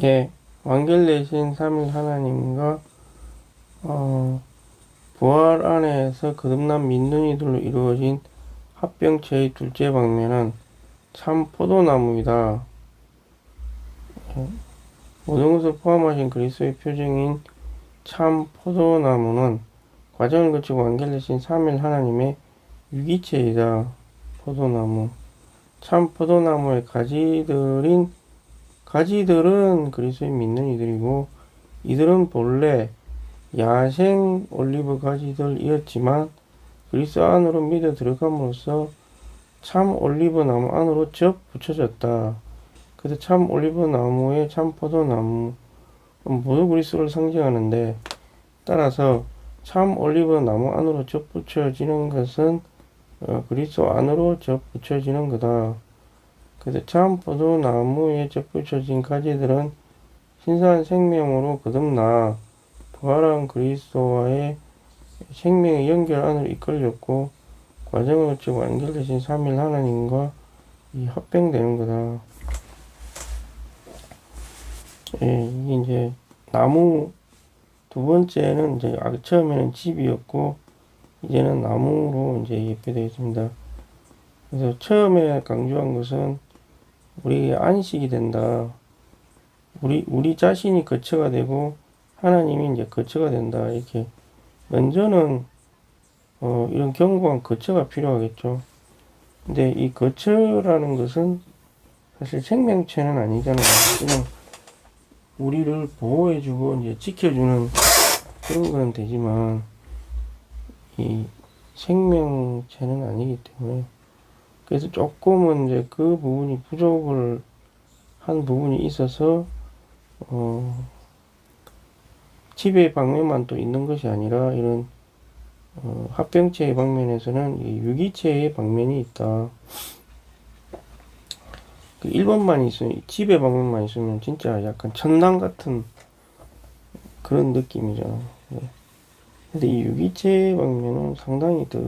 예, 완결되신 삼일 하나님과 부활 안에서 거듭난 민능이들로 이루어진 합병체의 둘째 방면은 참 포도나무이다. 예, 모든 것을 포함하신 그리스도의 표징인 참 포도나무는 과정을 거치고 완결되신 삼일 하나님의 유기체이다. 포도나무. 참 포도나무의 가지들은 그리스도의 믿는 이들이고, 이들은 본래 야생 올리브 가지들이었지만 그리스도 안으로 믿어 들어감으로써 참 올리브 나무 안으로 접 붙여졌다. 그래서 참 올리브 나무의 참 포도나무 모두 그리스도를 상징하는데, 따라서 참 올리브 나무 안으로 접 붙여지는 것은 그리스도 안으로 접 붙여지는 거다. 그래서 참 포도나무에 접 붙여진 가지들은 신선한 생명으로 거듭나 부활한 그리스도와의 생명의 연결 안으로 이끌렸고, 과정을 거치고 완결되신 삼일 하나님과 이 합병되는 거다. 예, 이게 이제 나무, 두 번째는 이제 처음에는 집이었고 이제는 나무로 이제 예표되어 있습니다. 그래서 처음에 강조한 것은 우리에게 안식이 된다. 우리 자신이 거처가 되고 하나님이 이제 거처가 된다. 이렇게 먼저는 이런 견고한 거처가 필요하겠죠. 근데 이 거처라는 것은 사실 생명체는 아니잖아요. 그냥 우리를 보호해주고 이제 지켜주는 그런 건 되지만 이 생명체는 아니기 때문에, 그래서 조금은 이제 그 부분이 부족을 한 부분이 있어서 집의 방면만 또 있는 것이 아니라 이런 합병체의 방면에서는 이 유기체의 방면이 있다. 그 1번만 있으면, 집의 방면만 있으면 진짜 약간 천당 같은 그런 느낌이잖아. 네. 근데 이 유기체 방면은 상당히 더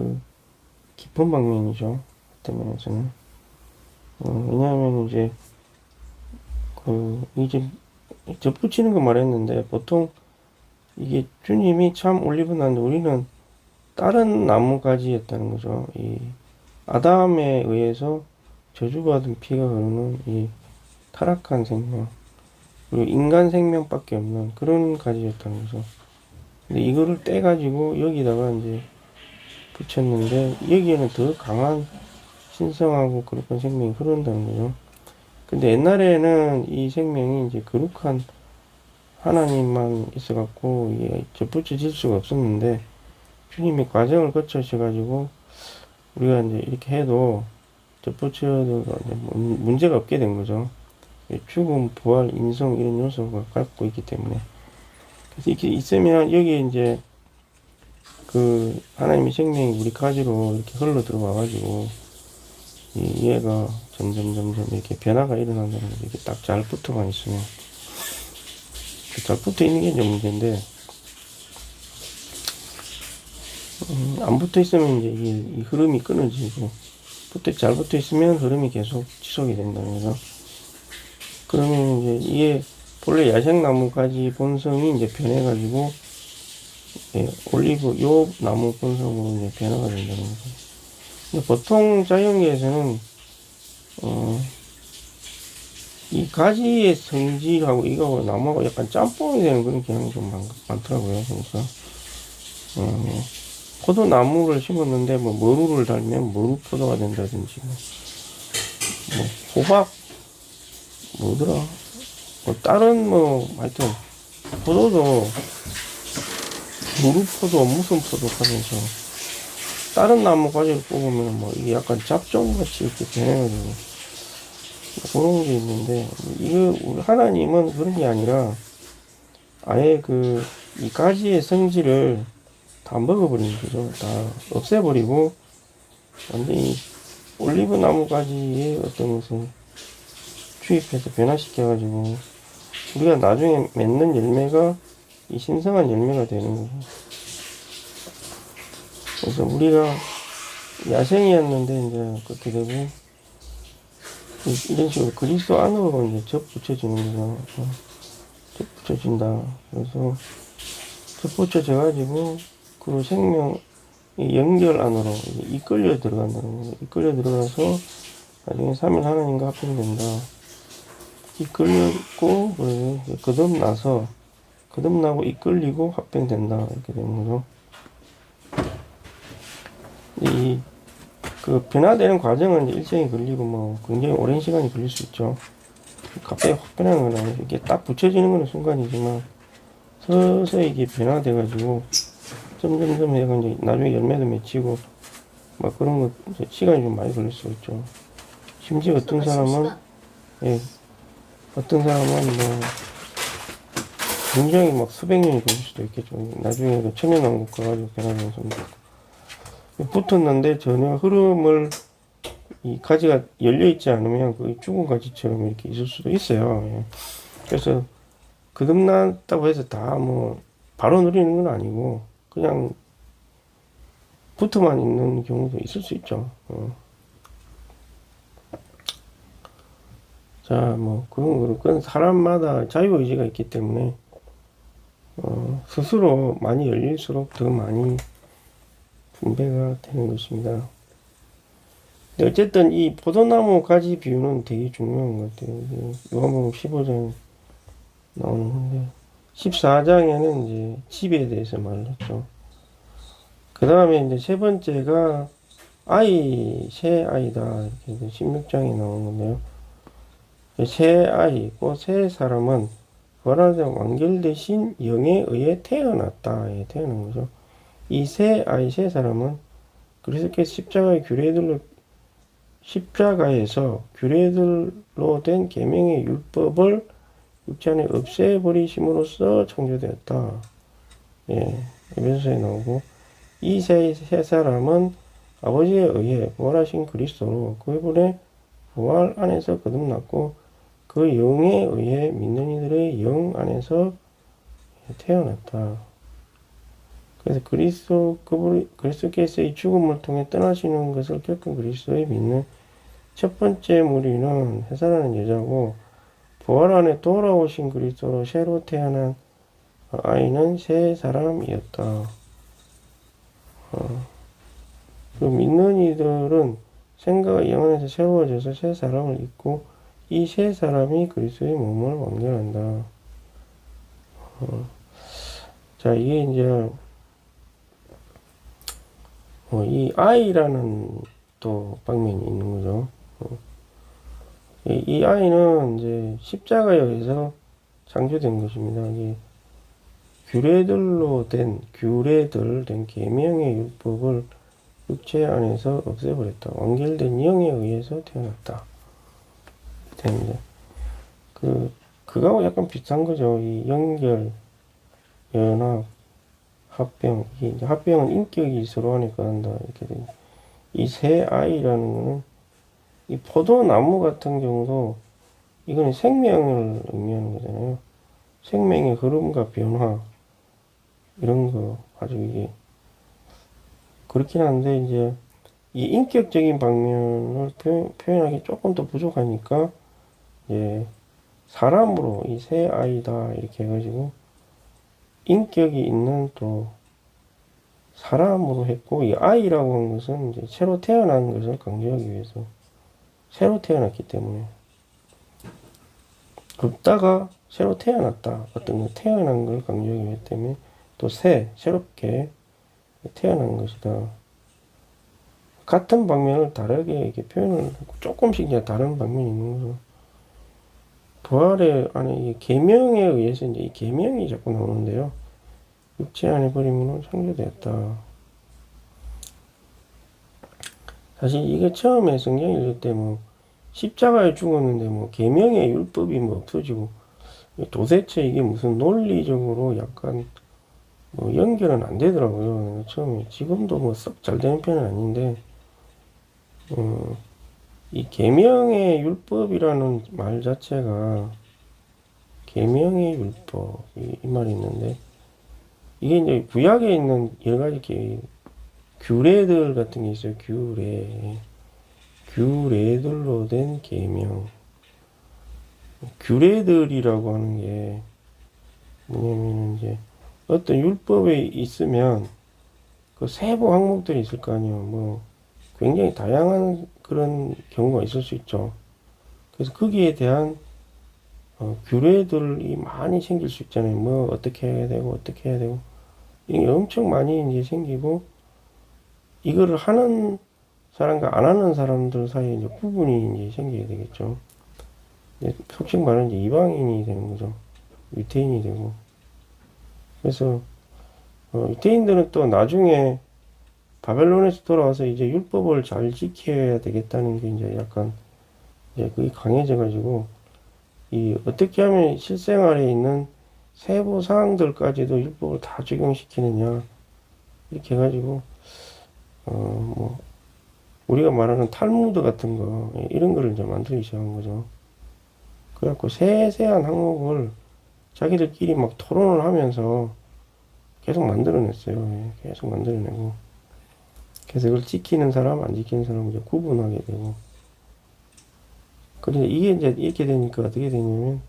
깊은 방면이죠. 어떤 면에서는. 왜냐하면 이제 이제 접붙이는 거 말했는데, 보통 이게 주님이 참 올리브나무인데 우리는 다른 나무가지였다는 거죠. 이 아담에 의해서 저주받은 피가 흐르는 이 타락한 생명, 그리고 인간 생명밖에 없는 그런 가지였다는 거죠. 근데 이거를 떼가지고 여기다가 이제 붙였는데, 여기에는 더 강한 신성하고 거룩한 생명이 흐른다는 거죠. 근데 옛날에는 이 생명이 이제 거룩한 하나님만 있어갖고 이게 접붙여질 수가 없었는데, 주님이 과정을 거쳐셔가지고 우리가 이제 이렇게 해도 접붙여도 문제가 없게 된 거죠. 죽음, 부활, 인성 이런 요소가 갖고 있기 때문에. 그래서 이렇게 있으면 여기에 이제 그 하나님의 생명이 우리 가지로 이렇게 흘러 들어와가지고 얘가 점점 이렇게 변화가 일어난다는 거죠. 이렇게 딱 잘 붙어만 있으면. 잘 붙어 있는 게 이제 문제인데, 안 붙어 있으면 이제 이 흐름이 끊어지고, 잘 붙어 있으면 흐름이 계속 지속이 된다는 거죠. 그러면 이제 이게 본래 야생나무 가지 본성이 이제 변해가지고, 올리브 요 나무 본성으로 이제 변화가 된다는 거죠. 근데 보통 자연계에서는 이 가지의 성질하고 이거하고 나무하고 약간 짬뽕이 되는 그런 경향이 좀 많더라고요. 그러니까 포도나무를 심었는데 뭐 머루를 달면 머루 포도가 된다든지, 뭐 호박 뭐더라, 뭐 다른 뭐 하여튼 포도도 머루 포도 무슨 포도 하면서 다른 나무 가지를 뽑으면 뭐 이게 약간 잡종같이 이렇게 변해가지고 그런 게 있는데, 이거 우리 하나님은 그런 게 아니라 아예 이 가지의 성질을 다 먹어버리는 거죠. 다 없애버리고 완전히 올리브 나무 가지의 어떤 것을 투입해서 변화시켜가지고 우리가 나중에 맺는 열매가 이 신성한 열매가 되는 거죠. 그래서 우리가 야생이었는데 이제 그렇게 되고 이런 식으로 그리스도 안으로 이제 접 붙여지는 거죠. 접붙여진다. 그래서 접붙여져 가지고 그 생명 이 연결 안으로 이끌려 들어간다는 거예요. 이끌려 들어가서 나중에 삼일 하나님과 합병된다. 이끌렸고 거듭나고 이끌리고 합병된다 이렇게 되는 거죠. 이 그 변화되는 과정은 일정이 걸리고 뭐 굉장히 오랜 시간이 걸릴 수 있죠. 갑자기 확 변하는 건 아니고 이게 딱 붙여지는 건 순간이지만 서서히 이게 변화돼 가지고 점점점 해가 이제 나중에 열매도 맺히고 막 그런 거 시간이 좀 많이 걸릴 수 있죠. 심지어 어떤 사람은 예, 어떤 사람은 뭐 굉장히 막 수백 년이 걸릴 수도 있겠죠. 나중에 그 천연왕국 가가지고 변화되는 사람도 있고. 붙었는데 전혀 흐름을 이 가지가 열려 있지 않으면 그 죽은 가지처럼 이렇게 있을 수도 있어요. 예. 그래서 거듭났다고 해서 다 뭐 바로 누리는 건 아니고 그냥 붙어만 있는 경우도 있을 수 있죠. 자, 뭐 그건 사람마다 자유의지가 있기 때문에 스스로 많이 열릴수록 더 많이 분배가 되는 것입니다. 근데 어쨌든 이 포도나무 가지 비유는 되게 중요한 것 같아요. 요한복음 15장 나오는 건데 14장에는 이제 집에 대해서 말을 했죠. 그 다음에 이제 세 번째가 새 아이다 이렇게 16장에 나오는 건데요. 새 아이, 새 사람은 부활하자 완결되신 영에 의해 태어났다. 예, 태어난 거죠. 이 새 아이, 새 사람은 그리스도께서 십자가에서 규례들로 된 계명의 율법을 육체 안에 없애버리심으로써 창조되었다. 예, 에베소서에 나오고 이 새 사람은 아버지에 의해 부활하신 그리스도로 그분의 부활 안에서 거듭났고 그 영에 의해 믿는 이들의 영 안에서 태어났다. 그래서 그리스도께서의 죽음을 통해 떠나시는 것을 겪은 그리스도에 믿는 첫 번째 무리는 해산하는 여자고 부활 안에 돌아오신 그리스도로 새로 태어난 아이는 새 사람이었다. 그 믿는 이들은 생각의 영 안에서 새로워져서 새 사람을 입고 이 새 사람이 그리스도의 몸을 완결한다. 자, 이게 이제 이 아이라는 또 방면이 있는 거죠. 이 아이는 이제 십자가에 의해서 창조된 것입니다. 이게 규례들 된 계명의 율법을 육체 안에서 없애버렸다. 완결된 영에 의해서 태어났다. 됩니다. 그거하고 약간 비슷한 거죠. 이 연결, 연합, 합병. 이게 합병은 인격이 서로 안에 거한다. 이렇게 돼. 이 새 아이라는 거는 이 포도나무 같은 경우도 이거는 생명을 의미하는 거잖아요. 생명의 흐름과 변화 이런 거 아주 이게 그렇긴 한데 이제 이 인격적인 방면을 표현하기 조금 더 부족하니까 예, 사람으로 이 새 아이다 이렇게 해가지고 인격이 있는 또 사람으로 했고 이 아이라고 한 것은 이제 새로 태어난 것을 강조하기 위해서 새로 태어났기 때문에 없다가 새로 태어났다 어떤 거 태어난 걸 강조하기 위해 때문에 또 새롭게 태어난 것이다. 같은 방면을 다르게 이렇게 표현을 하고 조금씩 이제 다른 방면이 있는 거죠. 부활의 안에 이 계명에 의해서 이제 이 계명이 자꾸 나오는데요. 육체 안에 버림으로 창조되었다. 사실 이게 처음에 성경 읽을 때 뭐 십자가에 죽었는데 뭐 계명의 율법이 뭐 없어지고 도대체 이게 무슨 논리적으로 약간 뭐 연결은 안 되더라고요. 처음에 지금도 뭐 썩 잘 되는 편은 아닌데 이 계명의 율법이라는 말 자체가 계명의 율법 이 말이 있는데 이게 이제 구약에 있는 여러 가지 규례들 같은 게 있어요. 규례들로 된 계명. 규례들이라고 하는 게 뭐냐면 이제 어떤 율법에 있으면 그 세부 항목들이 있을 거 아니에요. 뭐 굉장히 다양한 그런 경우가 있을 수 있죠. 그래서 거기에 대한 규례들이 많이 생길 수 있잖아요. 뭐 어떻게 해야 되고 어떻게 해야 되고 이게 엄청 많이 이제 생기고 이거를 하는 사람과 안 하는 사람들 사이에 이제 구분이 이제 생기게 되겠죠. 솔직히 말하면 이제 이방인이 되는 거죠. 유태인이 되고. 그래서 유태인들은 또 나중에 바벨론에서 돌아와서 이제 율법을 잘 지켜야 되겠다는 게 이제 약간 이제 그게 강해져 가지고 이 어떻게 하면 실생활에 있는 세부 사항들까지도 율법을 다 적용시키느냐 이렇게 해가지고 뭐 우리가 말하는 탈무드 같은 거 이런 거를 이제 만들기 시작한 거죠. 그래갖고 세세한 항목을 자기들끼리 막 토론을 하면서 계속 만들어냈어요. 예, 계속 만들어내고 그래서 그걸 지키는 사람 안 지키는 사람 이제 구분하게 되고 그런데 이게 이제 이렇게 되니까 어떻게 되냐면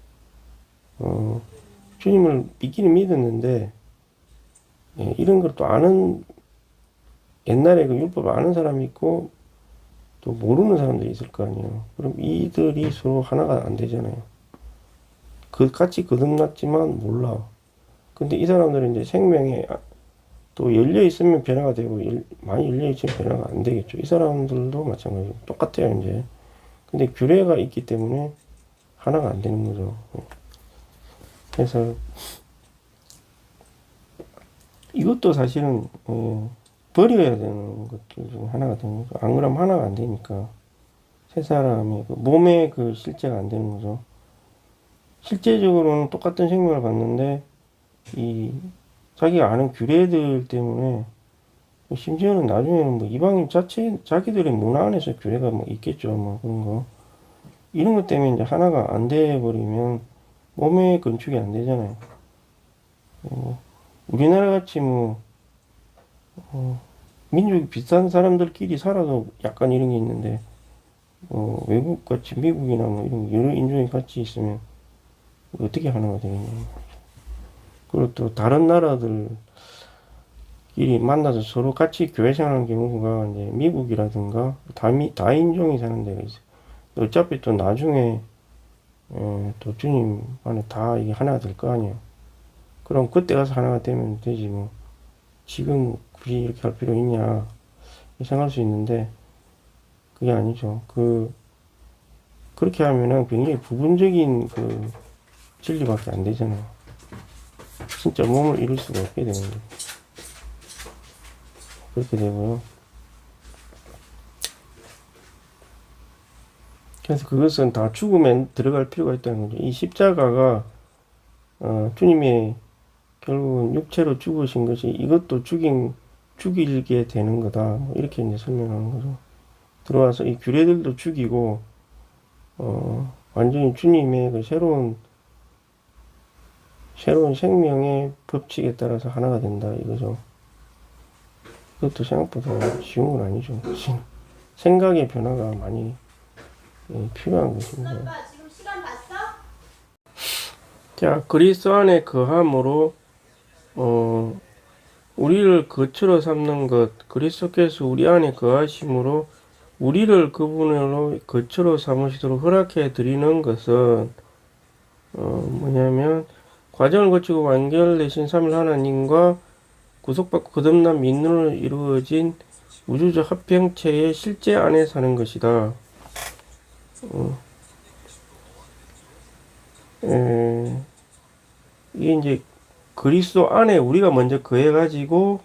주님을 믿기는 믿었는데 예, 이런 걸 또 아는 옛날에 그 율법을 아는 사람이 있고 또 모르는 사람들이 있을 거 아니에요. 그럼 이들이 서로 하나가 안 되잖아요. 그 같이 거듭났지만 몰라. 근데 이 사람들은 이제 생명에 또 열려 있으면 변화가 되고 많이 열려 있으면 변화가 안 되겠죠. 이 사람들도 마찬가지고 똑같아요 이제. 근데 규례가 있기 때문에 하나가 안 되는 거죠. 그래서 이것도 사실은 버려야 되는 것들 중 하나가 되는 거죠. 안 그러면 하나가 안 되니까. 세 사람의 그 몸의 그 실제가 안 되는 거죠. 실제적으로는 똑같은 생명을 갖는데 이 자기가 아는 규례들 때문에 심지어는 나중에는 뭐 이방인 자체 자기들의 문화 안에서 규례가 뭐 있겠죠. 뭐 그런 거 이런 것 때문에 이제 하나가 안 돼 버리면 몸의 건축이 안 되잖아요. 우리나라 같이 뭐 민족이 비슷한 사람들끼리 살아도 약간 이런 게 있는데 외국 같이 미국이나 뭐 이런 여러 인종이 같이 있으면 어떻게 하나가 되겠냐. 그리고 또 다른 나라들끼리 만나서 서로 같이 교회 생활하는 경우가 이제 미국이라든가 다인종이 사는 데가 있어요. 어차피 또 나중에 또 주님 안에 다 이게 하나가 될 거 아니에요. 그럼 그때 가서 하나가 되면 되지 뭐 지금 굳이 이렇게 할 필요 있냐 생각할 수 있는데 그게 아니죠. 그렇게 하면은 굉장히 부분적인 그 진리밖에 안 되잖아요. 진짜 몸을 이룰 수가 없게 되는 거예요. 그렇게 되고요. 그래서 그것은 다 죽음에 들어갈 필요가 있다는 거죠. 이 십자가가 주님이 결국은 육체로 죽으신 것이 이것도 죽이게 되는 거다. 뭐 이렇게 이제 설명하는 거죠. 들어와서 이 규례들도 죽이고 완전히 주님의 그 새로운 생명의 법칙에 따라서 하나가 된다 이거죠. 그것도 생각보다 쉬운 건 아니죠. 생각의 변화가 많이 필요한 것입니다. 지금 시간 봤어? 자, 그리스도 안에 거함으로 우리를 거처로 삼는 것, 그리스도께서 우리 안에 거하심으로 우리를 그분으로 거처로 삼으시도록 허락해 드리는 것은 뭐냐면 과정을 거치고 완결되신 삼위 하나님과 구속받고 거듭난 믿음으로 이루어진 우주적 합병체의 실제 안에 사는 것이다. 이게 이제 그리스도 안에 우리가 먼저 거해가지고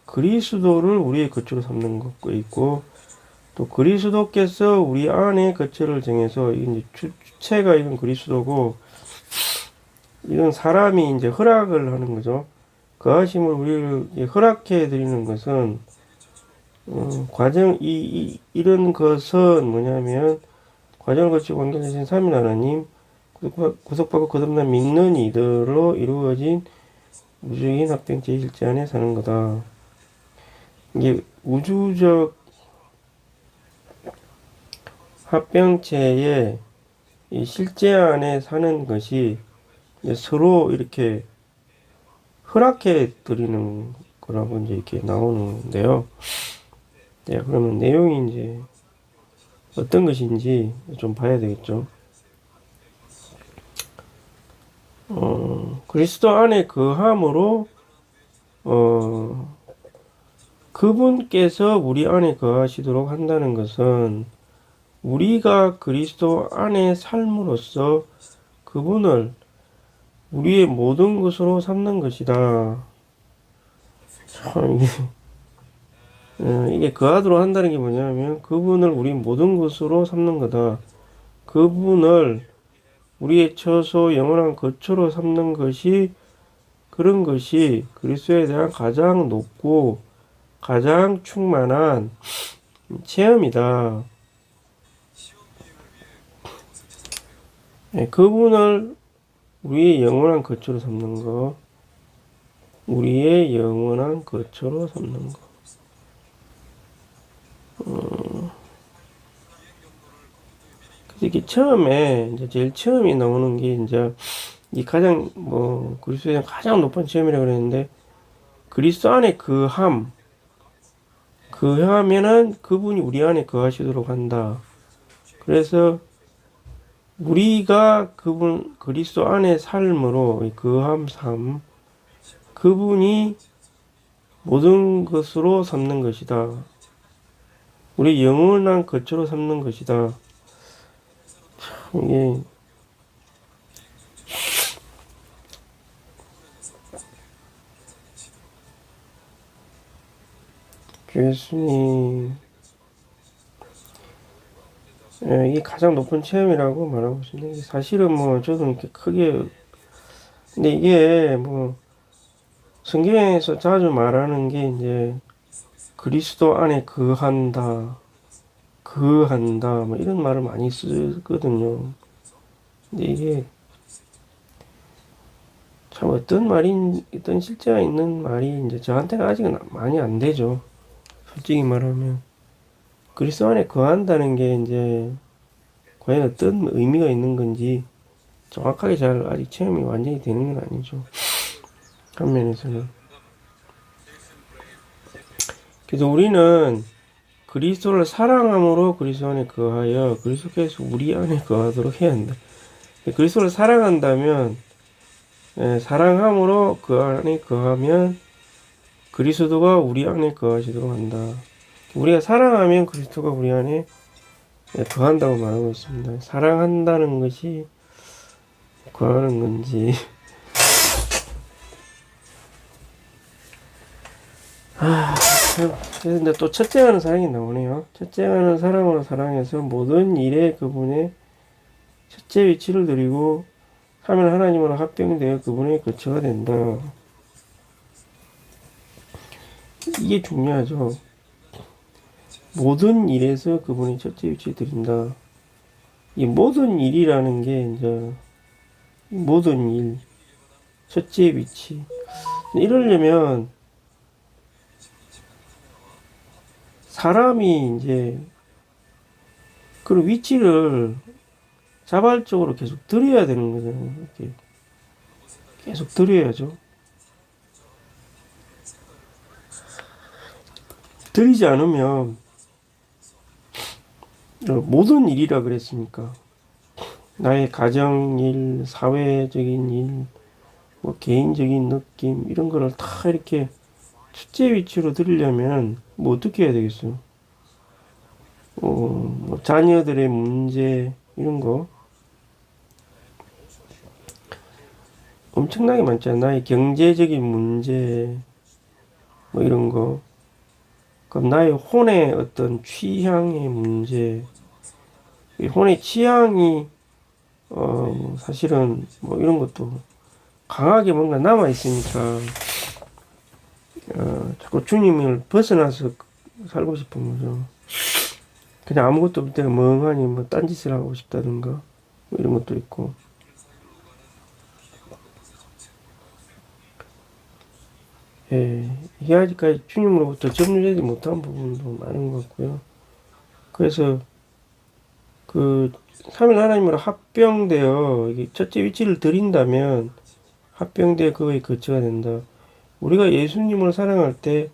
그리스도를 우리의 거처로 삼는 것도 있고 또 그리스도께서 우리 안에 거처를 정해서 이게 이제 주체가 이건 그리스도고 이건 사람이 이제 허락을 하는 거죠. 그 하심을 우리를 허락해 드리는 것은 이런 것은 뭐냐면 과정을 거치고 완결되신 삼위 하나님 구속받고 거듭난 믿는 이들로 이루어진 우주적인 합병체 실제 안에 사는 거다. 이게 우주적 합병체의 이 실제 안에 사는 것이 서로 이렇게 허락해 드리는 거라고 이제 이렇게 나오는데요. 네, 그러면 내용이 이제 어떤 것인지 좀 봐야 되겠죠. 그리스도 안에 거함으로 그분께서 우리 안에 거하시도록 한다는 것은 우리가 그리스도 안에 삶으로써 그분을 우리의 모든 것으로 삼는 것이다. 참 이게 거하도록 한다는 게 뭐냐면 그분을 우리 모든 것으로 삼는 거다. 그분을 우리의 처소 영원한 거처로 삼는 것이 그런 것이 그리스도에 대한 가장 높고 가장 충만한 체험이다. 그분을 우리의 영원한 거처로 삼는 거, 우리의 영원한 거처로 삼는 거. 그래서 이게 처음에 이제 제일 처음이 나오는 게 이제 이 가장 그리스도에 대한 가장 높은 체험이라고 그랬는데 그리스도 안에 거하면은 그분이 우리 안에 거하시도록 한다. 그래서 우리가 그분 그리스도 안의 삶으로 이 거함 삶 그분이 모든 것으로 삼는 것이다. 우리 영원한 거처로 삼는 것이다. 이게 예수님 이게 가장 높은 체험이라고 말하고 있습니다. 사실은 저도 이렇게 크게 근데 이게 성경에서 자주 말하는 게 이제 그리스도 안에 거한다 이런 말을 많이 쓰거든요. 근데 이게 참 어떤 실제가 있는 말이 이제 저한테는 아직은 많이 안 되죠. 솔직히 말하면 그리스도 안에 거한다는 게 이제 과연 어떤 의미가 있는 건지 정확하게 잘 아직 체험이 완전히 되는 건 아니죠. 한 면에서는. 그래서 우리는 그리스도를 사랑함으로 그리스도 안에 거하여 그리스도께서 우리 안에 거하도록 해야 한다. 그리스도를 사랑한다면 사랑함으로 그 안에 거하면 그리스도가 우리 안에 거하시도록 한다. 우리가 사랑하면 그리스도가 우리 안에 거한다고 말하고 있습니다. 사랑한다는 것이 거하는 건지 그래서 이제 또 첫째가는 사랑이 나오네요. 첫째가는 사랑으로 사랑해서 모든 일에 그분의 첫째 위치를 드리고 하면 하나님으로 합병되어 그분의 거처가 된다. 이게 중요하죠. 모든 일에서 그분이 첫째 위치를 드린다. 이 모든 일이라는 게 이제 모든 일, 첫째 위치. 이러려면 사람이 이제 그 위치를 자발적으로 계속 드려야 되는 거잖아요. 이렇게 계속 드려야죠. 드리지 않으면 모든 일이라 그랬으니까 나의 가정일, 사회적인 일, 개인적인 느낌 이런 거를 다 이렇게 첫째 위치로 드리려면 어떻게 해야 되겠어요? 자녀들의 문제 이런 거 엄청나게 많잖아요. 나의 경제적인 문제 이런 거. 그럼 나의 혼의 어떤 취향의 문제, 혼의 취향이 사실은 이런 것도 강하게 뭔가 남아 있으니까 자꾸 주님을 벗어나서 살고 싶은 거죠. 그냥 아무것도 없을 때 멍하니 딴짓을 하고 싶다든가 이런 것도 있고. 이게 아직까지 주님으로부터 점유되지 못한 부분도 많은 것 같고요. 그래서 그 삼위 하나님으로 합병되어 첫째 위치를 드린다면 합병되어 그거에 거처가 된다. 우리가 예수님을 사랑할 때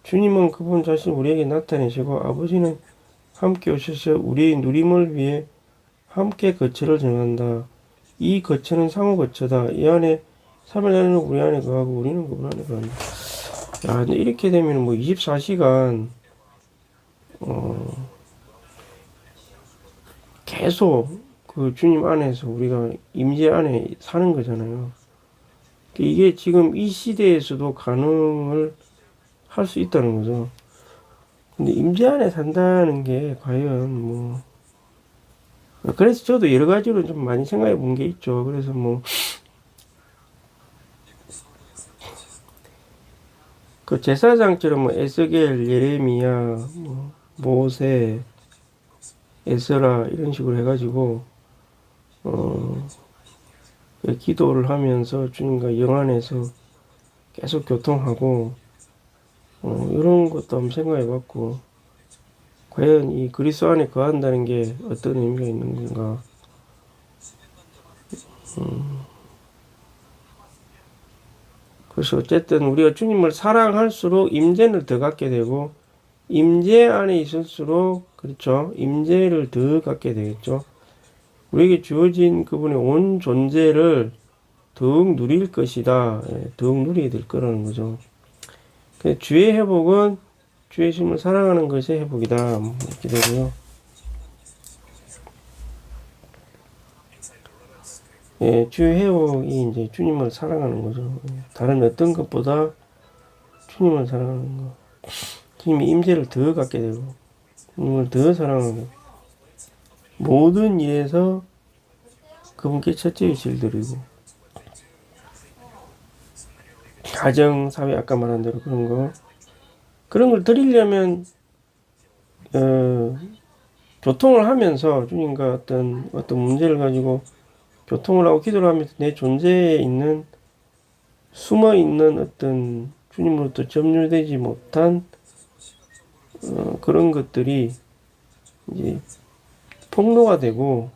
주님은 그분 자신 우리에게 나타내시고 아버지는 함께 오셔서 우리의 누림을 위해 함께 거처를 정한다. 이 거처는 상호 거처다. 이 안에 3일 안에는 우리 안에 거하고 우리는 그분 안에 거한다. 야, 근데 이렇게 되면 뭐 24시간 계속 그 주님 안에서 우리가 임재 안에 사는 거잖아요. 이게 지금 이 시대에서도 가능을 할 수 있다는 거죠. 근데 임재 안에 산다는 게 과연 뭐 그래서 저도 여러 가지로 좀 많이 생각해 본 게 있죠. 그래서 뭐 그 제사장처럼 뭐 에스겔, 예레미야, 뭐 모세, 에스라 이런 식으로 해가지고 기도를 하면서 주님과 영안에서 계속 교통하고 이런 것도 한번 생각해봤고 과연 이 그리스도 안에 거한다는 게 어떤 의미가 있는 건가? 그래서 어쨌든 우리가 주님을 사랑할수록 임재를 더 갖게 되고 임재 안에 있을수록 그렇죠. 임재를 더 갖게 되겠죠. 우리에게 주어진 그분의 온 존재를 더욱 누릴 것이다. 더욱 누리게 될 거라는 거죠. 주의 회복은 주의 심을 사랑하는 것의 회복이다. 이렇게 되고요. 예, 주의 회복이 이제 주님을 사랑하는 거죠. 다른 어떤 것보다 주님을 사랑하는 거. 주님의 임재를 더 갖게 되고, 주님을 더 사랑하고, 모든 일에서 그분께 첫째 위치를 드리고, 가정, 사회, 아까 말한 대로 그런 거. 그런 걸 드리려면, 교통을 하면서 주님과 어떤 문제를 가지고 교통을 하고 기도를 하면서 내 존재에 있는 숨어 있는 어떤 주님으로부터 점유되지 못한 그런 것들이 이제 폭로가 되고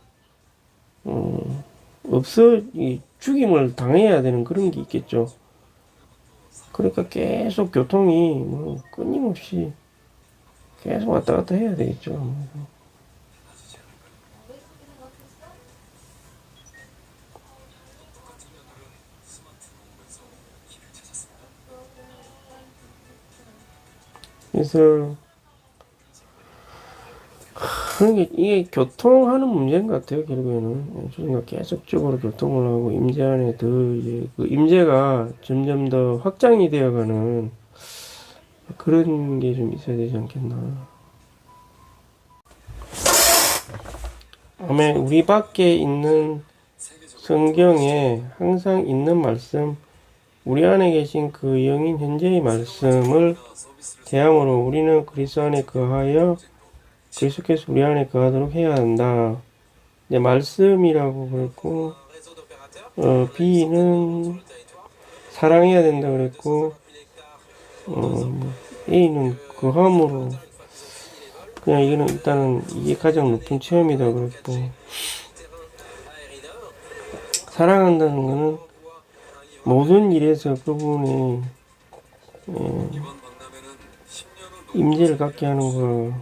죽임을 당해야 되는 그런 게 있겠죠. 그러니까 계속 교통이 뭐 끊임없이 계속 왔다 갔다 해야 되겠죠. 그래서 이게 교통하는 문제인 것 같아요. 결국에는 주님과 계속적으로 교통을 하고 임재 안에 더 이제 그 임재가 점점 더 확장이 되어가는 그런 게 좀 있어야 되지 않겠나. 아멘. 우리 밖에 있는 성경에 항상 있는 말씀, 우리 안에 계신 그 영인 현재의 말씀을 대함으로 우리는 그리스도 안에 거하여 그리스도께서 우리 안에 거하도록 해야 한다. 네, 말씀이라고 그랬고, B는 사랑해야 된다 그랬고, A는 거함으로, 그냥 이거는 일단은 이게 가장 높은 체험이다 그랬고, 사랑한다는 거는 모든 일에서 그분의 임재를 갖게 하는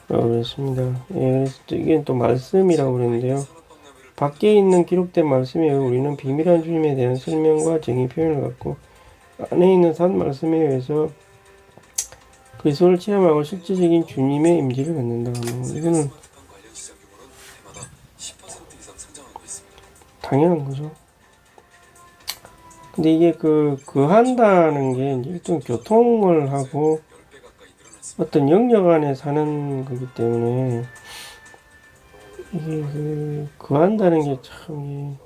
거라고 그랬습니다. 그래서 이게 또 말씀이라고 그랬는데요. 밖에 있는 기록된 말씀에 의해 우리는 비밀한 주님에 대한 설명과 정의 표현을 갖고 안에 있는 산 말씀에 의해서 그리스도를 체험하고 실제적인 주님의 임재를 갖는다. 이거는 당연한 거죠. 근데 이게 한다는 게 이제 일종 교통을 하고 어떤 영역 안에 사는 거기 때문에 이게 한다는 게 참,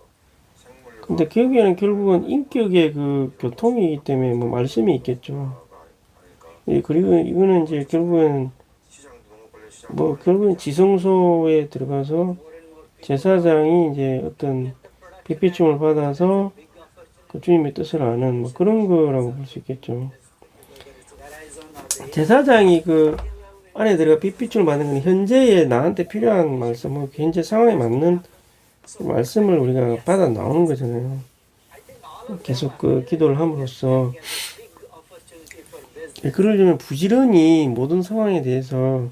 근데 결국은 인격의 교통이기 때문에 뭐 말씀이 있겠죠. 그리고 이거는 이제 결국은 지성소에 들어가서 제사장이 이제 어떤 빛비춤을 받아서 그 주님의 뜻을 아는 뭐 그런 거라고 볼 수 있겠죠. 제사장이 안에 들어가 빛비춤을 받는 건 현재에 나한테 필요한 말씀, 현재 상황에 맞는 말씀을 우리가 받아 나오는 거잖아요. 계속 그 기도를 함으로써 그러려면 부지런히 모든 상황에 대해서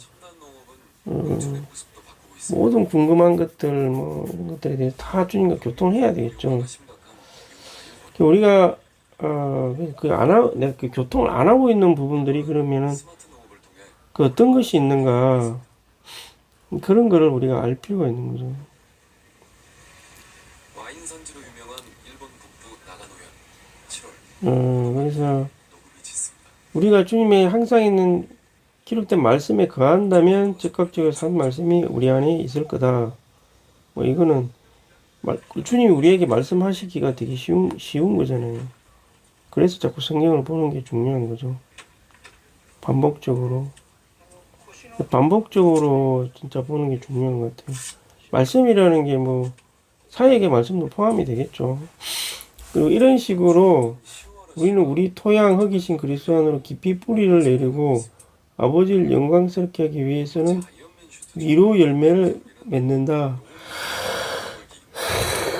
모든 궁금한 것들 뭐 이런 것들에 대해서 다 주님과 교통을 해야 되겠죠. 우리가 내가 그 교통을 안 하고 있는 부분들이 그러면은 그 어떤 것이 있는가 그런 거를 우리가 알 필요가 있는 거죠. 와인 산지로 유명한 일본 북부 나가노현 7월 그래서 녹음이 짙습니다. 우리가 주님의 항상 있는 기록된 말씀에 거한다면 즉각적으로 산 말씀이 우리 안에 있을 거다. 뭐 이거는 주님이 우리에게 말씀하시기가 되게 쉬운 거잖아요. 그래서 자꾸 성경을 보는 게 중요한 거죠. 반복적으로 진짜 보는 게 중요한 것 같아요. 말씀이라는 게 뭐 사역의 말씀도 포함이 되겠죠. 그리고 이런 식으로 우리는 우리 토양 흙이신 그리스도 안으로 깊이 뿌리를 내리고 아버지를 영광스럽게 하기 위해서는 위로 열매를 맺는다.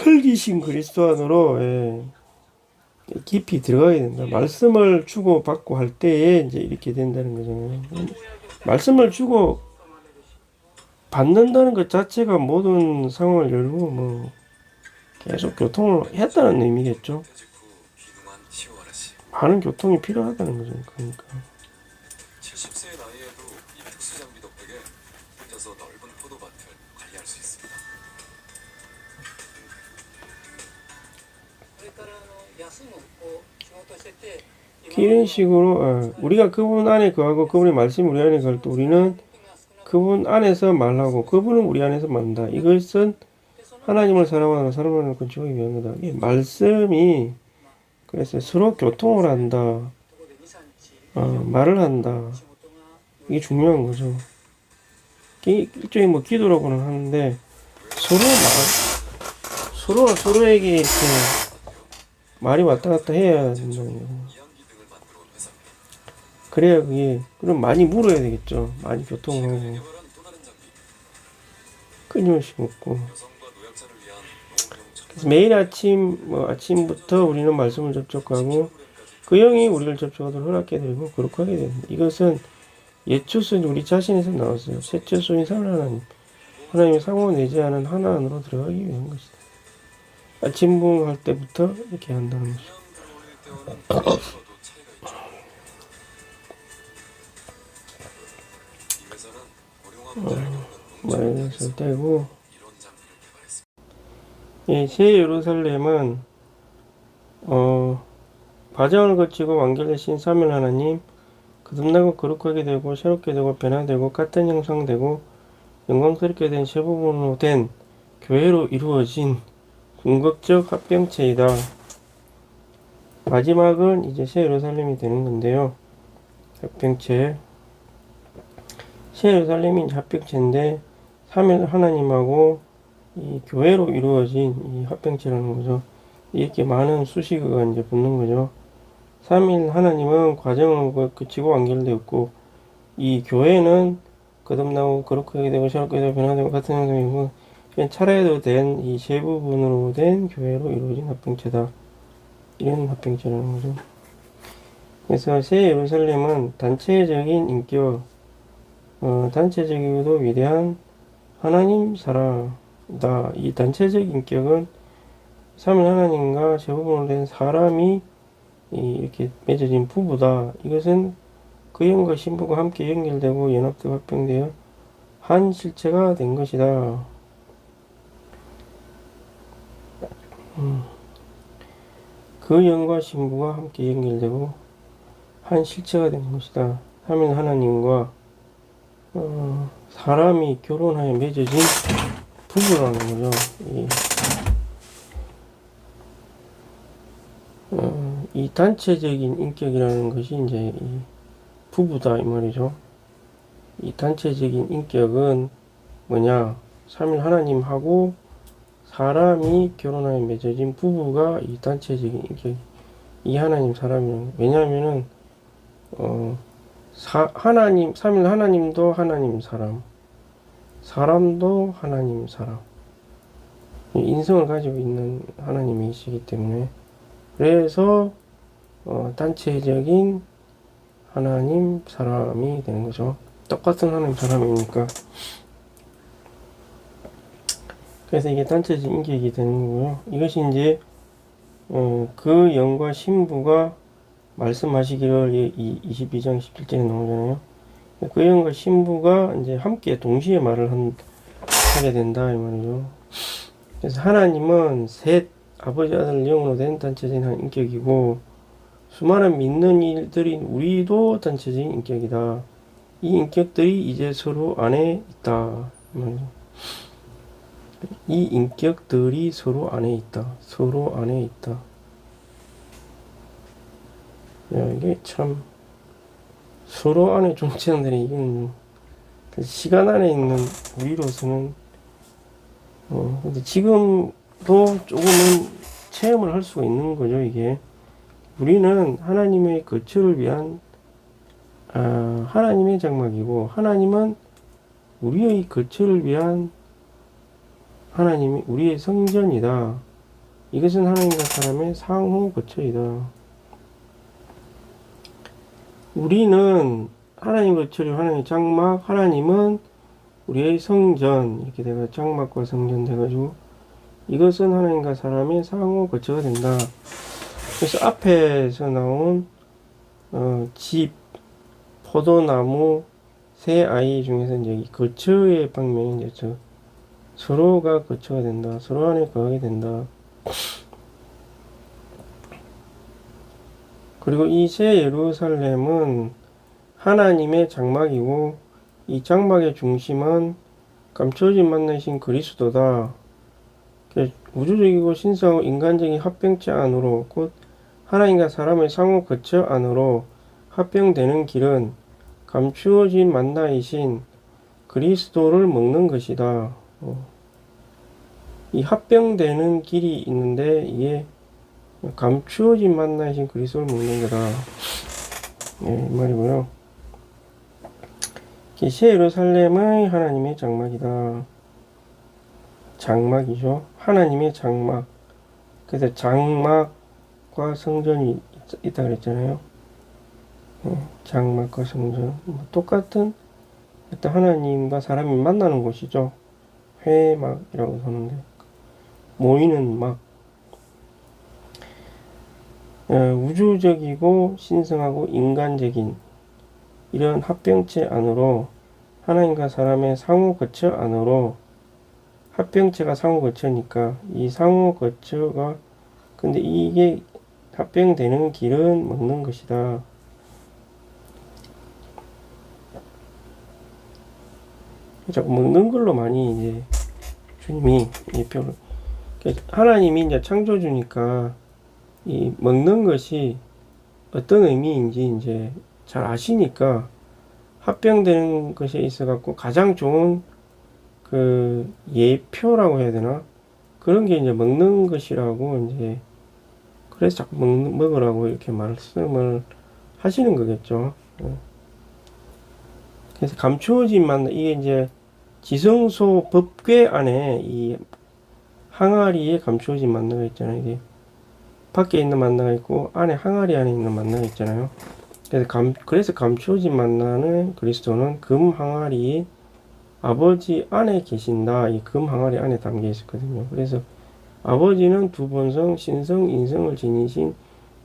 흙이신 그리스도 안으로 깊이 들어가야 된다. 말씀을 주고 받고 할 때에 이제 이렇게 된다는 거잖아요. 말씀을 주고 받는다는 것 자체가 모든 상황을 열고 뭐 계속 교통을 했다는 의미겠죠. 퇴직 후 귀농한 시오아라씨 많은 교통이 필요하다는 거죠. 그러니까 70세의 나이에도 이 특수 장비 덕분에 혼자서 넓은 포도밭을 관리할 수 있습니다. 이런 식으로 우리가 그분 안에 거하고 그분의 말씀이 우리 안에 거할 때 우리는 그분 안에서 말하고 그분은 우리 안에서 만다. 이것은 하나님을 사랑하는 사람을 건축하기 위한 거다. 이 말씀이 그래서 서로 교통을 한다. 말을 한다. 이게 중요한 거죠. 일종의 뭐 기도라고는 하는데 서로가 서로에게 이렇게 말이 왔다 갔다 해야 된다는 거예요. 이양기 등을 만들어 온 회사입니다. 그래야 그럼 많이 물어야 되겠죠. 많이 교통을 하고 개발한 또 다른 장비 끊임없이 먹고. 여성과 노약자를 위한 노후용 그래서 매일 아침부터 우리는 말씀을 접촉하고 그 영이 우리를 접촉하도록 허락해드리고 그렇게 하게 됩니다. 이것은 예초소인 우리 자신에서 나왔어요. 세초소인 하나님의 상호 내재하는 하나 안으로 들어가기 위한 것이다. 아침 부흥할 때부터 이렇게 한다는 거죠. 그냥 들어올릴 때와는 서로도 차이가 있죠. 이 회사는 고령화 문제를 겪는 말을 떼고 이런 장비를 개발했습니다. 새 예루살렘은 과정을 거치고 완결되신 삼위 하나님 거듭나고 거룩하게 되고 새롭게 되고 변화되고 같은 형상되고 영광스럽게 된 세 부분으로 된 교회로 이루어진 궁극적 합병체이다. 마지막은 이제 새 예루살렘이 되는 건데요. 합병체. 새 예루살렘이 이제 합병체인데 삼위 하나님하고 이 교회로 이루어진 이 합병체라는 거죠. 이렇게 많은 수식어가 이제 붙는 거죠. 삼위 하나님은 과정을 거치고 완결되었고 이 교회는 거듭나고 거룩하게 되고 새롭게 되고 변화되고 같은 형상이고 차례로 된 이 세 부분으로 된 교회로 이루어진 합병체다. 이런 합병체라는 거죠. 그래서 새 예루살렘은 단체적인 인격, 단체적이고도 위대한 하나님 사랑이다. 이 단체적 인격은 삼위 하나님과 세 부분으로 된 사람이 이렇게 맺어진 부부다. 이것은 그 영과 신부가 함께 연결되고 연합되고 합병되어 한 실체가 된 것이다. 그 영과 신부가 함께 연결되고 한 실체가 된 것이다. 삼위 하나님과 사람이 결혼하여 맺어진 부부라는 거죠. 이 단체적인 인격이라는 것이 이제 이 부부다 이 말이죠. 이 단체적인 인격은 뭐냐? 삼위 하나님하고 사람이 결혼하여 맺어진 부부가 이 단체적인 인격, 이 하나님 사람이라는. 왜냐하면은 하나님 삼위 하나님도 하나님 사람, 사람도 하나님 사람, 인성을 가지고 있는 하나님이시기 때문에 그래서 단체적인 하나님 사람이 되는 거죠. 똑같은 하나님 사람이니까. 그래서 이게 단체적 인격이 되는 거고요. 이것이 이제 그 영과 신부가 말씀하시기를 22장 17절에 나오잖아요. 그 영과 신부가 이제 함께 동시에 하게 된다 이 말이죠. 그래서 하나님은 셋 아버지 아들 영으로 된 단체적인 인격이고 수많은 믿는 일들인 우리도 단체적인 인격이다. 이 인격들이 이제 서로 안에 있다 이 말이죠. 이 인격들이 서로 안에 있다. 서로 안에 있다. 야, 이게 참 서로 안에 존재하는 이건 시간 안에 있는 우리로서는 근데 지금도 조금은 체험을 할 수가 있는 거죠. 이게 우리는 하나님의 거처를 위한 하나님의 장막이고 하나님은 우리의 거처를 위한 하나님이 우리의 성전이다. 이것은 하나님과 사람의 상호 거처이다. 우리는 하나님 거처를 하나님의 장막, 하나님은 우리의 성전 이렇게 돼가 장막과 성전 돼가지고 이것은 하나님과 사람의 상호 거처가 된다. 그래서 앞에서 나온 집, 포도나무, 새 아이 중에서 이제 거처의 방면이 이제 서로가 거처가 된다. 서로 안에 거하게 된다. 그리고 이 새 예루살렘은 하나님의 장막이고 이 장막의 중심은 감춰진 만나신 그리스도다. 우주적이고 신성하고 인간적인 합병체 안으로 곧 하나님과 사람의 상호 거처 안으로 합병되는 길은 감추어진 만나이신 그리스도를 먹는 것이다. 이 합병되는 길이 있는데 이게 감추어진 만나이신 그리스도를 먹는 거다. 이 말이고요. 새 예루살렘의 하나님의 장막이다. 장막이죠. 하나님의 장막. 그래서 장막과 성전이 있다 그랬잖아요. 장막과 성전. 똑같은 일단 하나님과 사람이 만나는 곳이죠. 회막이라고 하는데 모이는 막. 우주적이고 신성하고 인간적인 이런 합병체 안으로 하나님과 사람의 상호 거처 안으로 합병체가 상호 거처니까 이 상호 거처가 근데 이게 합병되는 길은 먹는 것이다. 자꾸 먹는 걸로 많이 이제 주님이 이 표를 하나님이 이제 창조주니까 이 먹는 것이 어떤 의미인지 이제 잘 아시니까 합병되는 것에 있어 갖고 가장 좋은 그 예표라고 해야 되나 그런 게 이제 먹는 것이라고 이제 그래서 자꾸 먹으라고 이렇게 말씀을 하시는 거겠죠. 그래서 감추어진 만나 이게 이제 지성소 법궤 안에 이 항아리에 감추어진 만나가 있잖아요. 이게 밖에 있는 만나가 있고 안에 항아리 안에 있는 만나가 있잖아요. 그래서 감추어진 만나는 그리스도는 금 항아리 아버지 안에 계신다. 이 금 항아리 안에 담겨 있었거든요. 그래서 아버지는 두 본성, 신성, 인성을 지니신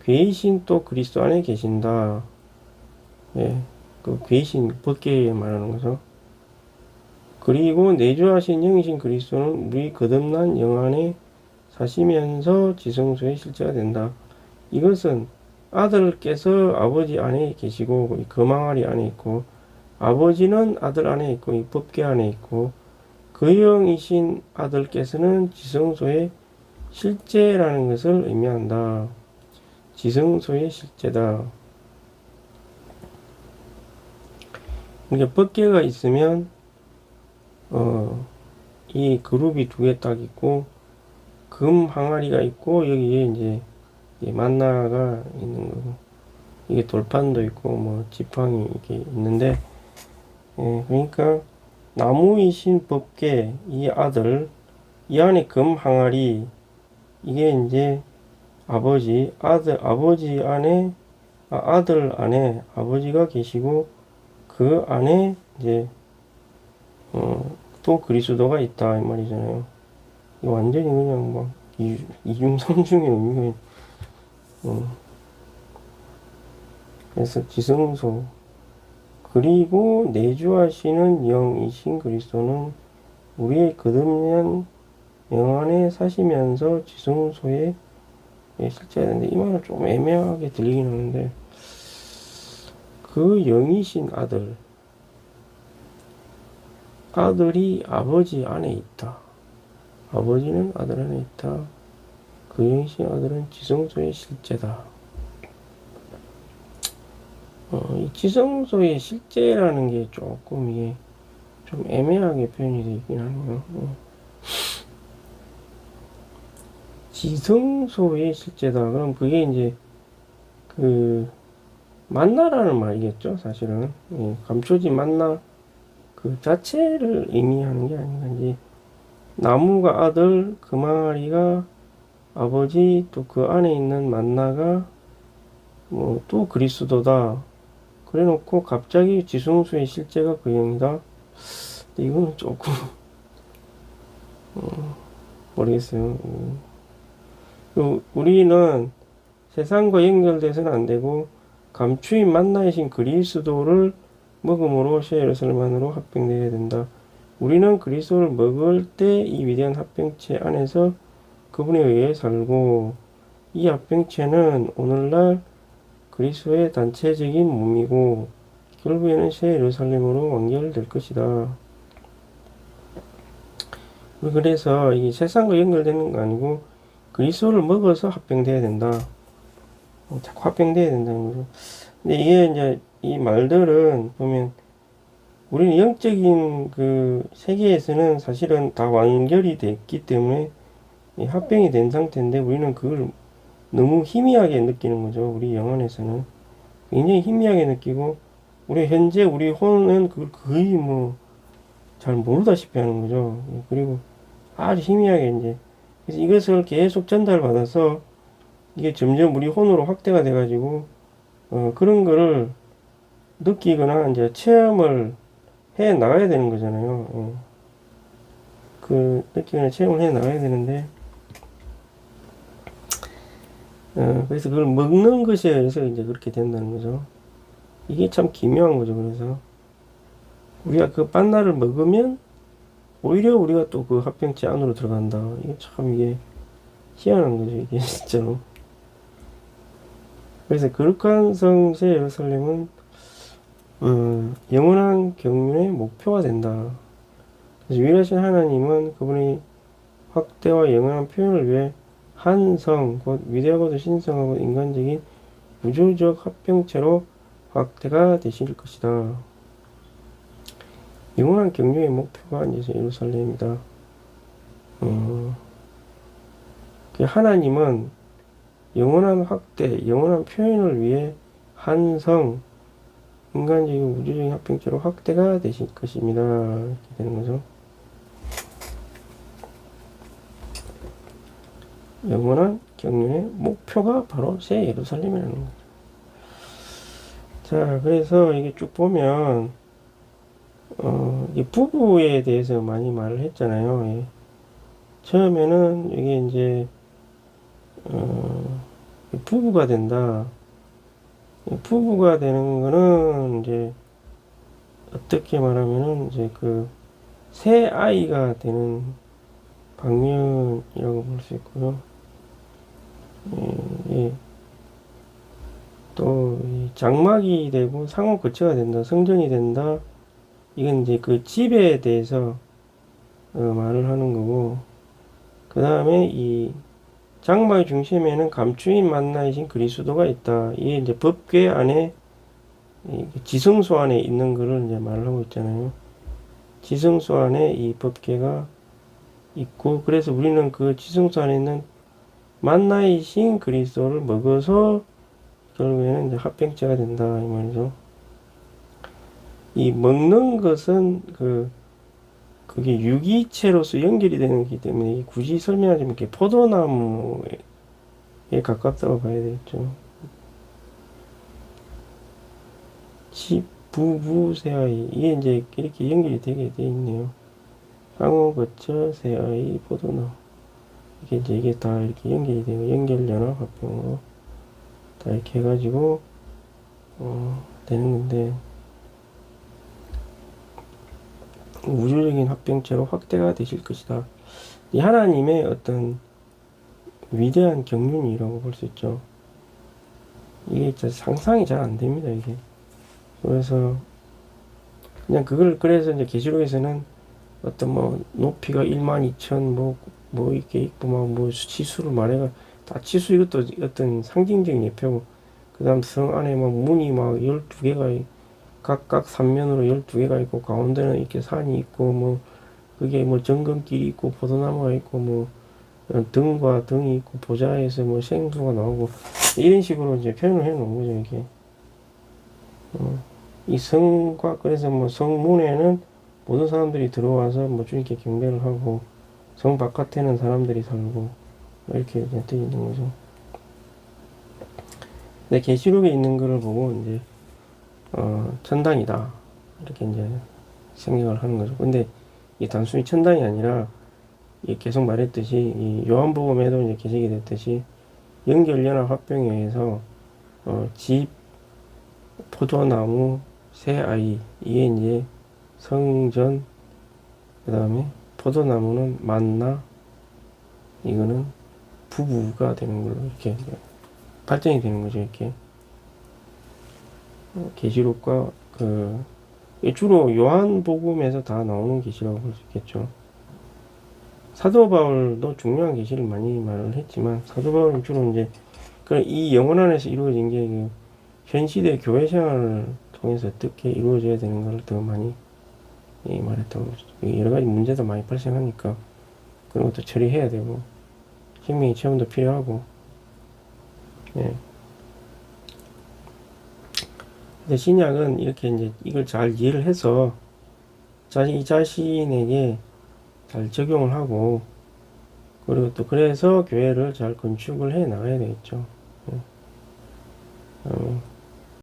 괴이신 또 그리스도 안에 계신다. 예, 그 괴이신 법궤에 말하는 거죠. 그리고 내주하신 영이신 그리스도는 우리 거듭난 영 안에 사시면서 지성소의 실제가 된다. 이것은 아들께서 아버지 안에 계시고 이 금항아리 안에 있고 아버지는 아들 안에 있고 이 법궤 안에 있고 그 영이신 아들께서는 지성소의 실제라는 것을 의미한다. 지성소의 실제다. 그러니까 법궤가 있으면 이 그룹이 두 개 딱 있고 금 항아리가 있고 여기에 이제 만나가 있는 거고 이게 돌판도 있고 뭐 지팡이 이렇게 있는데 그러니까 나무이신 법궤 이 아들 이 안에 금 항아리 이게 이제 아버지 안에, 아들 안에 아버지가 계시고, 그 안에 이제, 또 그리스도가 있다, 이 말이잖아요. 이거 완전히 그냥 막, 이중삼중의 의미가, 그래서 지성소, 그리고 내주하시는 영이신 그리스도는 우리의 거듭난 영 안에 사시면서 지성소에 실제가 되는데, 이 말은 좀 애매하게 들리긴 하는데, 그 영이신 아들이 아버지 안에 있다. 아버지는 아들 안에 있다. 그 영이신 아들은 지성소의 실제다. 이 지성소의 실제라는 게 조금 이게 좀 애매하게 표현이 되어 있긴 하네요. 지성소의 실제다. 그럼 그게 이제 그 만나라는 말이겠죠, 사실은. 감춰진 만나 그 자체를 의미하는 게 아닌가. 이제 나무가 아들, 그 마리가 아버지, 또 그 안에 있는 만나가 뭐 또 그리스도다. 그래 놓고 갑자기 지성소의 실제가 그 영이다. 근데 이거는 조금 모르겠어요. 우리는 세상과 연결돼서는 안 되고 감추인 만나이신 그리스도를 먹음으로 새 예루살렘만으로 합병되어야 된다. 우리는 그리스도를 먹을 때 이 위대한 합병체 안에서 그분에 의해 살고, 이 합병체는 오늘날 그리스도의 단체적인 몸이고 결국에는 새 예루살렘으로 완결될 것이다. 그래서 이게 세상과 연결되는 거 아니고 그리스도를 먹어서 합병돼야 된다. 자꾸 합병돼야 된다는 거죠. 근데 이게 이제 이 말들은 보면 우리는 영적인 그 세계에서는 사실은 다 완결이 됐기 때문에 합병이 된 상태인데, 우리는 그걸 너무 희미하게 느끼는 거죠. 우리 영혼에서는 굉장히 희미하게 느끼고, 현재 우리 혼은 그걸 거의 뭐 잘 모르다시피 하는 거죠. 그리고 아주 희미하게 이제, 그래서 이것을 계속 전달받아서 이게 점점 우리 혼으로 확대가 돼가지고 그런 거를 느끼거나 이제 체험을 해 나가야 되는 거잖아요. 그 느끼거나 체험을 해 나가야 되는데, 그래서 그걸 먹는 것에 의해서 이제 그렇게 된다는 거죠. 이게 참 기묘한 거죠. 그래서 우리가 그 만나를 먹으면 오히려 우리가 또 그 합병체 안으로 들어간다. 이게 참 이게 희한한 거죠. 이게 진짜로. 그래서 거룩한 성 새 예루살렘은 영원한 경륜의 목표가 된다. 그래서 유일하신 하나님은 그분의 확대와 영원한 표현을 위해 한 성, 곧 위대하고도 신성하고 인간적인 우주적 합병체로 확대가 되실 것이다. 영원한 경륜의 목표가 이제 예루살렘이다. 하나님은 영원한 확대, 영원한 표현을 위해 한 성, 인간적인 우주적인 합병체로 확대가 되실 것입니다. 이렇게 되는 거죠. 영원한 경륜의 목표가 바로 새 예루살렘이라는 거죠. 자, 그래서 이게 쭉 보면 이 부부에 대해서 많이 말을 했잖아요. 예. 처음에는 이게 이제 부부가 된다. 부부가 되는 거는 이제 어떻게 말하면은 이제 그 새 아이가 되는 방면이라고 볼 수 있고요. 예. 또 장막이 되고 상호 거처가 된다, 성전이 된다. 이건 이제 그 집에 대해서 말을 하는 거고, 그 다음에 이 장막의 중심에는 감추인 만나이신 그리스도가 있다. 이게 이제 법궤 안에 지성소 안에 있는 거를 이제 말을 하고 있잖아요. 지성소 안에 이 법궤가 있고, 그래서 우리는 그 지성소 안에 있는 만나이신 그리스도를 먹어서 결국에는 이제 합병체가 된다, 이 말이죠. 이 먹는 것은 그게 유기체로서 연결이 되는 거기 때문에 굳이 설명하자면 이렇게 포도나무에 가깝다고 봐야 되겠죠. 집, 부부, 새아이. 이게 이제 이렇게 연결이 되게 돼 있네요. 상호, 거처, 새아이, 포도나무. 이게 다 이렇게 연결이 되고, 연결연합 합병으로 다 이렇게 해가지고, 되는 건데, 우주적인 합병체로 확대가 되실 것이다. 이 하나님의 어떤 위대한 경륜이라고 볼 수 있죠. 이게 진짜 상상이 잘 안 됩니다, 이게. 그래서, 그냥 그래서 이제 계시록에서는 어떤 뭐, 높이가 12,000, 뭐, 이렇게 있고, 뭐, 치수를 말해가, 다 치수 이것도 어떤 상징적인 예표고, 그 다음 성 안에 막 문이 막 12개가, 각각 삼면으로 12개가 있고, 가운데는 이렇게 산이 있고, 뭐, 그게 뭐 정금길이 있고, 포도나무가 있고, 뭐, 등과 등이 있고, 보좌에서 뭐 생수가 나오고, 이런 식으로 이제 표현을 해 놓은 거죠, 이게. 이 성과, 그래서 뭐 성문에는 모든 사람들이 들어와서 뭐 주님께 경배를 하고, 성 바깥에는 사람들이 살고, 뭐 이렇게 이제 되어 있는 거죠. 근데 계시록에 있는 거를 보고 이제 천당이다 이렇게 이제 생각을 하는 거죠. 근데 이 단순히 천당이 아니라 계속 말했듯이 이 요한복음에도 이제 기록이 됐듯이 연결연합 합병에 의해서 집, 포도나무, 새 아이 이게 이제 성전, 그 다음에 포도나무는 만나, 이거는 부부가 되는 걸로 이렇게 발전이 되는 거죠. 이렇게 계시록과 주로 요한복음에서 다 나오는 계시라고 볼 수 있겠죠. 사도 바울도 중요한 계시를 많이 말을 했지만 사도 바울은 주로 이제 이 영혼 안에서 이루어진 게 현 시대 교회 생활을 통해서 어떻게 이루어져야 되는 걸 더 많이 말했다고 그러죠. 여러 가지 문제도 많이 발생하니까 그런 것도 처리해야 되고 생명의 체험도 필요하고. 예. 근데 신약은 이렇게 이제 이걸 잘 이해를 해서 자기 자신에게 잘 적용을 하고, 그리고 또 그래서 교회를 잘 건축을 해 나가야 되겠죠. 예.